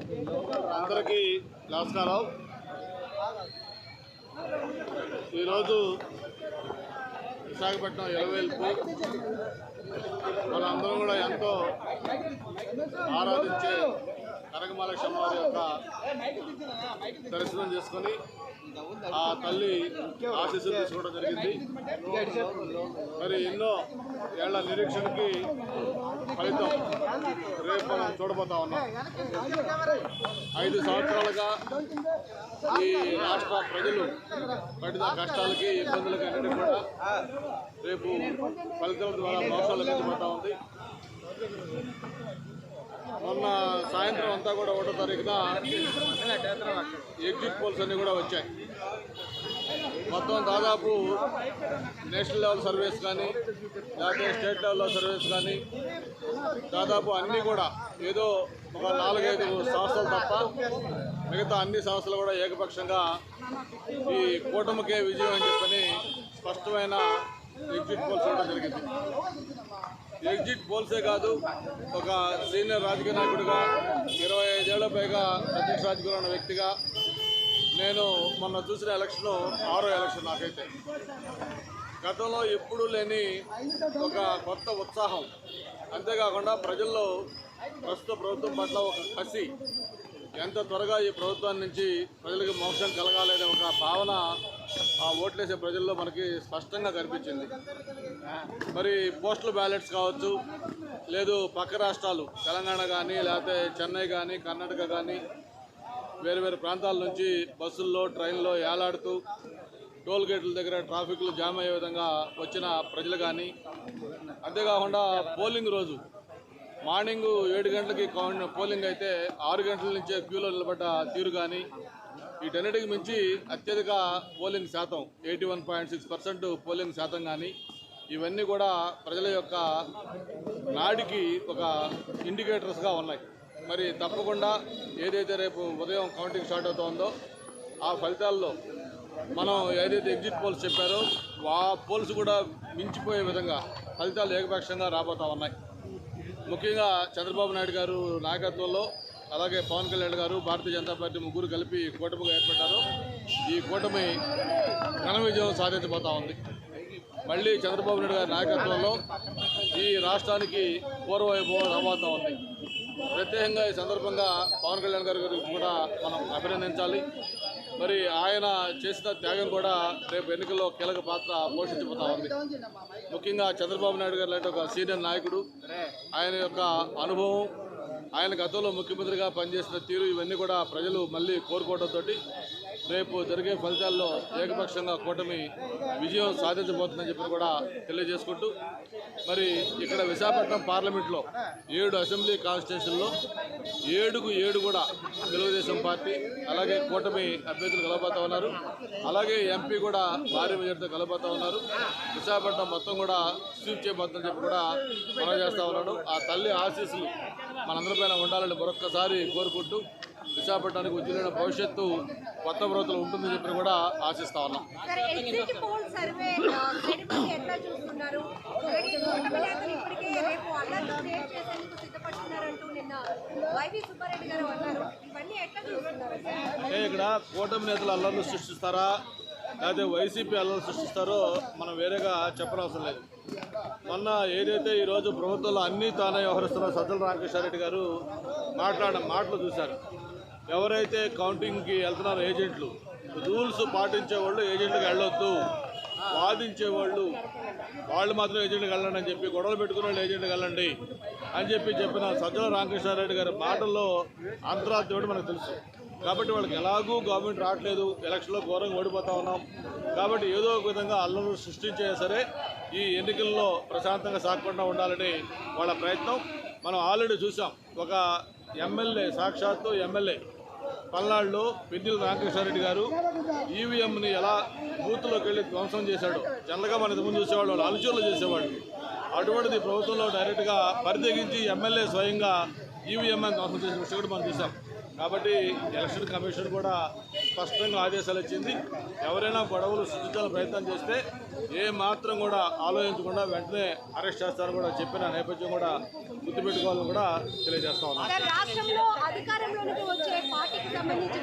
అందరికీ నమస్కారం. ఈరోజు విశాఖపట్నం ఎలవేల్పు మనందరం కూడా ఎంతో ఆరాధించే కనకమహాలక్ష్మి వారి యొక్క దర్శనం చేసుకొని ఆ తల్లి ఆశీస్సులు తీసుకోవడం జరిగింది. మరి ఎన్నో ఏళ్ల నిరీక్షణకి ఫలితం రేపు మనం చూడబోతా ఉన్నాం. 5 సంవత్సరాలుగా ఈ రాష్ట్ర ప్రజలు పడిన కష్టాలకి ఇబ్బందులకి అన్నిటి కూడా రేపు ఫలితాల ద్వారా మోసాలు లభించబోతా ఉంది. మొన్న సాయంత్రం అంతా కూడా 1వ తారీఖున ఎగ్జిట్ పోల్స్ అన్నీ కూడా వచ్చాయి. మొత్తం దాదాపు నేషనల్ లెవెల్ సర్వేస్ కానీ లేకపోతే స్టేట్ లెవెల్లో సర్వేస్ కానీ దాదాపు అన్నీ కూడా ఏదో ఒక 4-5 సంస్థలు తప్ప మిగతా అన్ని సంస్థలు కూడా ఏకపక్షంగా ఈ కూటమికే విజయం అని చెప్పని స్పష్టమైన ఎగ్జిట్ పోల్స్ చూడడం జరిగింది. ఎగ్జిట్ పోల్సే కాదు, ఒక సీనియర్ రాజకీయ నాయకుడిగా 25 ఏళ్ల పైగా ప్రత్యక్ష రాజకీయంలో ఉన్న వ్యక్తిగా నేను మొన్న చూసిన ఎలక్షన్ 6వ ఎలక్షన్. నాకైతే గతంలో ఎప్పుడూ లేని ఒక కొత్త ఉత్సాహం, అంతేకాకుండా ప్రజల్లో ప్రస్తుత ప్రభుత్వం పట్ల ఒక కసి, ఎంత త్వరగా ఈ ప్రభుత్వం నుంచి ప్రజలకు మోక్షం కలగాలనే ఒక భావన ఆ ఓట్లేసే ప్రజల్లో మనకి స్పష్టంగా కనిపించింది. మరి పోస్టల్ బ్యాలెట్స్ కావచ్చు, లేదు పక్క రాష్ట్రాలు తెలంగాణ కానీ లేకపోతే చెన్నై కానీ కర్ణాటక కానీ వేరు వేరు ప్రాంతాల నుంచి బస్సుల్లో ట్రైన్లో ఏలాడుతూ టోల్ గేట్ల దగ్గర ట్రాఫిక్లు జామ్ అయ్యే విధంగా వచ్చిన ప్రజలు కానీ, అంతేకాకుండా పోలింగ్ రోజు మార్నింగ్ 7 గంటలకి పోలింగ్ అయితే 6 గంటల నుంచే క్యూలో నిలబడ్డ తీరు కానీ, వీటన్నిటికి మించి అత్యధిక పోలింగ్ శాతం 81.6% పోలింగ్ శాతం కానీ, ఇవన్నీ కూడా ప్రజల యొక్క నాడికి ఒక ఇండికేటర్స్గా ఉన్నాయి. మరి తప్పకుండా ఏదైతే రేపు ఉదయం కౌంటింగ్ స్టార్ట్ అవుతుందో ఆ ఫలితాల్లో మనం ఏదైతే ఎగ్జిట్ పోల్స్ చెప్పారో ఆ పోల్స్ కూడా మించిపోయే విధంగా ఫలితాలు ఏకపక్షంగా రాబోతూ ఉన్నాయి. ముఖ్యంగా చంద్రబాబు నాయుడు గారు నాయకత్వంలో, అలాగే పవన్ కళ్యాణ్ గారు, భారతీయ జనతా పార్టీ ముగ్గురు కలిపి కూటమిగా ఏర్పడ్డారు. ఈ కూటమి ఘన విజయం సాధించబోతా ఉంది. మళ్ళీ చంద్రబాబు నాయుడు గారి నాయకత్వంలో ఈ రాష్ట్రానికి పూర్వవైభవం రాబోతూ ఉంది. ప్రత్యేకంగా ఈ సందర్భంగా పవన్ కళ్యాణ్ గారి గురించి కూడా మనం అభినందించాలి. మరి ఆయన చేసిన త్యాగం కూడా రేపు ఎన్నికల్లో కీలక పాత్ర పోషించబోతా ఉంది. ముఖ్యంగా చంద్రబాబు నాయుడు గారు లాంటి ఒక సీనియర్ నాయకుడు, ఆయన యొక్క అనుభవం, ఆయన గతంలో ముఖ్యమంత్రిగా పనిచేసిన తీరు, ఇవన్నీ కూడా ప్రజలు మళ్ళీ కోరుకోవడంతో రేపు జరిగే ఫలితాల్లో ఏకపక్షంగా కూటమి విజయం సాధించబోతుందని చెప్పి కూడా తెలియజేసుకుంటూ, మరి ఇక్కడ విశాఖపట్నం పార్లమెంట్లో 7 అసెంబ్లీ కాన్స్టిట్యూషన్లో 7కు 7 కూడా తెలుగుదేశం పార్టీ అలాగే కూటమి అభ్యర్థులు కలబోతూ ఉన్నారు. అలాగే ఎంపీ కూడా భారీ మెజార్టీతో కలబోతూ ఉన్నారు. విశాఖపట్నం మొత్తం కూడా స్వీప్ చేయబోతుందని చెప్పి కూడా మనం చేస్తూ ఉన్నాడు. ఆ తల్లి ఆశీస్సులు మనందరిపైన ఉండాలని మరొక్కసారి కోరుకుంటూ విశాఖపట్నానికి ఉజ్వలమైన భవిష్యత్తు కొత్త ప్రభుత్వం ఉంటుందని చెప్పి కూడా ఆశిస్తా ఉన్నాం. ఇక్కడ కూటమి నేతలు అల్లర్లు సృష్టిస్తారా లేకపోతే వైసీపీ అల్లర్లు సృష్టిస్తారో మనం వేరేగా చెప్పనవసరం లేదు. మొన్న ఏదైతే ఈరోజు ప్రభుత్వంలో అన్నీ తానే వ్యవహరిస్తున్న సజ్జల రామకృష్ణారెడ్డి గారు మాట్లాడిన మాటలు చూశారు. ఎవరైతే కౌంటింగ్కి వెళ్తున్నారో ఏజెంట్లు, రూల్స్ పాటించేవాళ్ళు ఏజెంట్కి వెళ్ళొద్దు, వాదించేవాళ్ళు వాళ్ళు మాత్రం ఏజెంట్కి వెళ్ళండి అని చెప్పి, గొడవలు పెట్టుకునే వాళ్ళు ఏజెంట్కి వెళ్ళండి అని చెప్పిన సజ్జల రామకృష్ణారెడ్డి గారి మాటల్లో అంతరార్థం ఏమిటో మనకు తెలుసు. కాబట్టి వాళ్ళకి ఎలాగూ గవర్నమెంట్ రావట్లేదు, ఎలక్షన్లో ఘోరంగా ఓడిపోతూ ఉన్నాం కాబట్టి ఏదో ఒక విధంగా అల్లర్లు సృష్టించే సరే ఈ ఎన్నికల్లో ప్రశాంతంగా సాగకుండా ఉండాలని వాళ్ళ ప్రయత్నం మనం ఆల్రెడీ చూసాం. ఒక ఎమ్మెల్యే, సాక్షాత్తు ఎమ్మెల్యే పల్నాడులో పిన్నెల రామకృష్ణారెడ్డి గారు ఈవీఎంని ఎలా బూత్లోకి వెళ్ళి ధ్వంసం చేశాడో జనరల్గా మన ఇంతకుముందు చూసేవాళ్ళు, వాళ్ళు అనుచరులు చేసేవాళ్ళు. అటువంటిది ప్రభుత్వంలో డైరెక్ట్గా పరితెగించి ఎమ్మెల్యే స్వయంగా ఈవీఎంని ధ్వంసం చేసిన విషయం కూడా మనం చూసాం. కాబట్టి ఎలక్షన్ కమిషన్ కూడా స్పష్టంగా ఆదేశాలు ఇచ్చింది. ఎవరైనా గొడవలు సృష్టించాలని ప్రయత్నం చేస్తే ఏ మాత్రం కూడా ఆలోచించకుండా వెంటనే అరెస్ట్ చేస్తారని కూడా చెప్పిన నేపథ్యం కూడా గుర్తుపెట్టుకోవాలని కూడా తెలియజేస్తా ఉన్నాం. సంబంధించి